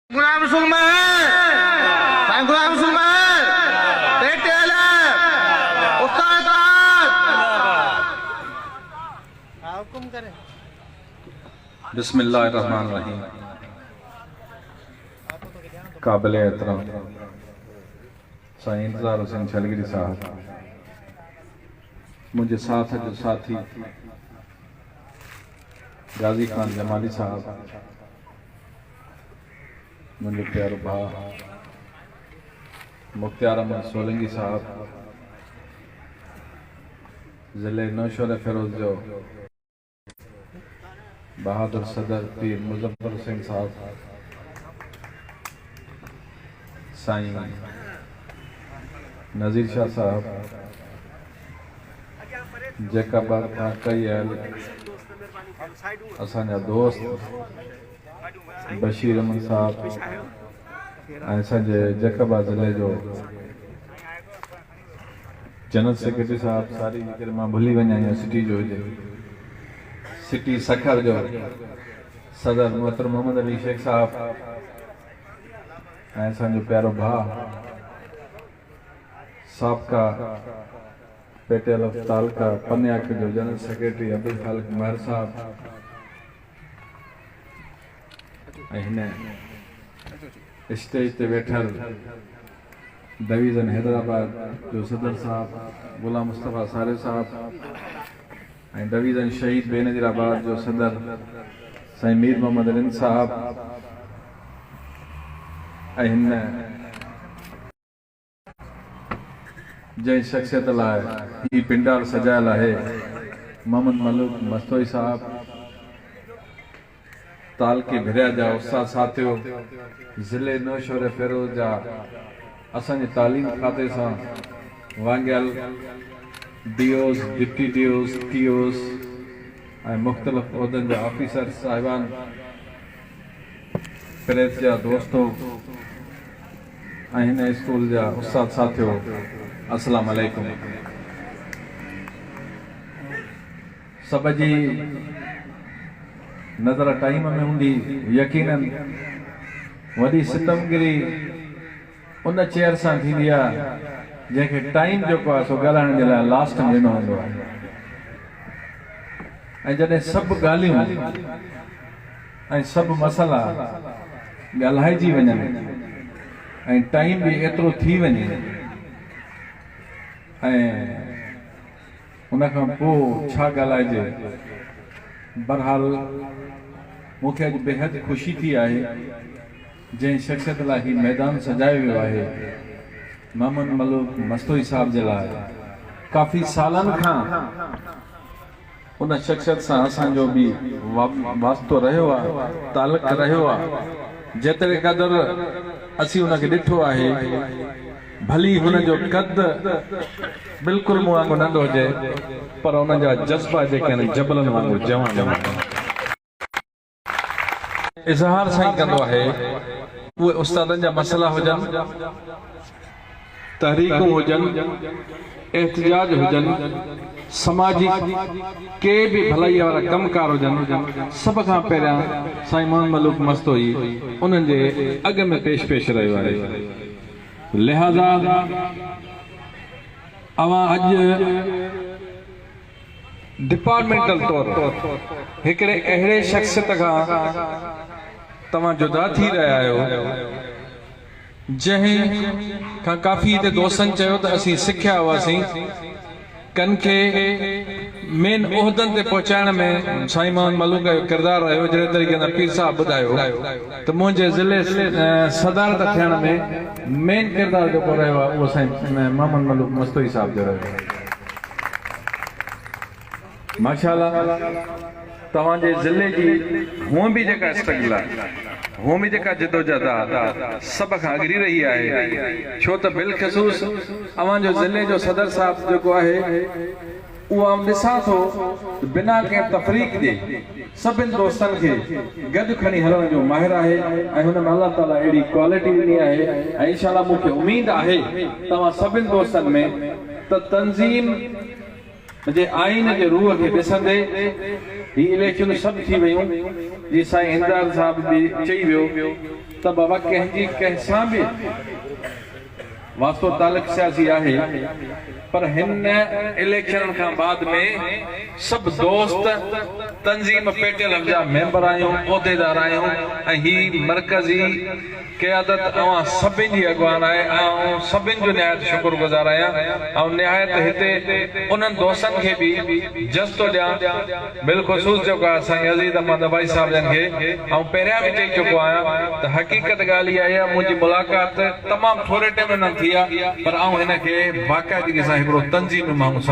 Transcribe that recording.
गुलाम रसूल महल, गुलाम रसूल महल, बेटे आलम, उस्ताद हुक्म करें। बिस्मिल्लाहिर्रहमानिर्रहीम। काबिल एहतराम साईं इंतज़ार हुसैन छलगिरी साहब, मुझे साथ जो साथी गाजी खान जमाली साहब, मुझे प्यारो भाउ मुख्तियार अहमद सोलंकी साहब, ज़िले नौशहर फिरोज जो बहादुर सदर पीर मुज़फ़्फ़र हुसैन साहब, साईं नज़ीर शाह साहब, जैकाबाद खां कई आयल असांजा दोस्त बशीर अहमद साहब ऐं असांजे जैकाबाद ज़िले जो जनरल सेक्रेटरी साहब, सारी जेकर मां भुली वञा या सिटी जो हुजे, सिटी सखर जो सदर मोहतरम मोहम्मद अली शेख साहब ऐं असांजो प्यारो भाउ साबका पेटेल तालुका पन्याक जो जनरल सेक्रेटरी अब्दुल खालिक महर साहब ऐं हिन स्टेज ते वेठल डिवीज़न हैदराबाद जो सदर साहब गुलाम मुस्तफ़ा सारे साहब ऐं डिवीज़न शहीद बेनज़ीराबाद जो सदर साईं मीर मोहम्मद रिंद साहब ऐं हिन जंहिं शख्सियत लाइ ही पिंडाल सजायल आहे मोहम्मद मलूक मस्तोई साहब, तालके भिरिया जा उस्ताद साथियो, ज़िले नौशहर फिरोज जा असांजे तालीम खाते सां वांगियल डीओस, डिप्टी डीओस, टीओस ऐं मुख़्तलिफ़ उहिदनि जा ऑफिसर साहिबान, प्रेस जा दोस्तो ऐं हिन स्कूल जा उस्ताद साथियो, अस्सलाम वालेकुम। सब जी नज़र टाइम में हूंदी, यकीनन वॾी सितमगिरी उन चेयर सां थींदी आहे जंहिंखे टाइम जेको आहे सो ॻाल्हाइण जे लाइ लास्ट में ॾिनो हूंदो आहे, ऐं जॾहिं सभु ॻाल्हियूं ऐं सभु मसइला ॻाल्हाइजी वञनि ऐं टाइम बि एतिरो थी वञे ऐं उनखां पोइ छा ॻाल्हाइजे, बहरहाल मूंखे अॼु बेहद ख़ुशी थी आहे जंहिं शख़्सियत लाइ ही मैदान सजायो वियो आहे मोहम्मद मलूक मस्तोई साहब जे लाइ। काफ़ी सालनि खां उन शख़्सियत सां असांजो बि वास्तो रहियो आहे, तालुक रहियो आहे। जेतिरे क़दुरु असीं उनखे ॾिठो आहे, भली हुनजो कद बिल्कुलु मूं वांगुरु नंढो हुजे, पर उन जा जज़्बा जेके आहिनि जबलनि वांगुरु जवान जवान इज़हार साईं कंदो आहे। उहे उस्तादनि जा मसइला हुजनि, तहरीकूं हुजनि, एहतिजाज हुजनि, समाजी के बि भलाई वारा कमकार हुजनि, सभ खां पहिरियां साईं मोहम्मद मलूक मस्तोई उन्हनि जे अॻ में पेश रहियो आहे। लिहाज़ा अवां अॼु डिपार्टमेंटल तौर हिकिड़े अहिड़े शख़्सियत खां तव्हां जुदा थी रहिया आहियो जंहिं खां काफ़ी हिते दोस्तनि चयो त असीं सिखिया हुआसीं, कन खे मेन उहिदनि ते पहुचाइण में साईं मोहम्मद मलूक जो किरदारु रहियो। जहिड़े तरीक़े सां पीर साहब ॿुधायो त मुंहिंजे ज़िले सदारत थियण में मेन किरदारु जेको रहियो आहे उहो साईं मोहम्मद मलूक मस्तोई साहब जो रहियो। माशाअल्लाह तव्हांजे ज़िले जी हूअं बि जेका स्ट्रगल आहे, हूअं बि जेका जिदोजहद आहे, सभ खां अॻरी रही आहे। छो त बिलख़सूस अव्हांजो ज़िले जो सदर साहब जेको आहे उहो आउं ॾिसां थो बिना कंहिं तफ़रीक़ जे सभिनि दोस्तनि खे गॾु खणी हलण जो माहिर आहे ऐं हुन में अलाह ताला अहिड़ी क्वालिटी ॾिनी आहे। ऐं इंशाअल्लाह मूंखे उमेद आहे तव्हां सभिनि दोस्तनि में त तंज़ीम जे आइन जे रूह खे ॾिसंदे ही इलेक्शन सब थी वयूं जी साईं इंदार साहब भी चई वियो त बाबा कंहिंजी कंहिंसां बि वास्तो तालुक सियासी आहे पर हिन इलेक्शन खां बाद में सब दोस्त तंजीम पेटियल जा मेंबर आहियूं उहिदेदार आहियूं ऐं ही मरकज़ी क़यादत अवां सभिनि जी अॻवान आहे ऐं सभिनि जो निहायत शुक्रगुज़ार आहियां ऐं निहायत हिते उन्हनि दोस्तनि खे बि जस्तो ॾियां बिलख़ुसूस जेको आहे साईं अज़ीज़ अहमद भाई साहब जन खे ऐं पहिरियां बि चई चुको आहियां त हक़ीक़त ॻाल्हि इहा आहे मुंहिंजी मुलाक़ात तमामु थोरे टाइम में न थी आहे पर हिन खे बाक़ाइदगी सां हिकिड़ो तंज़ीम माण्हू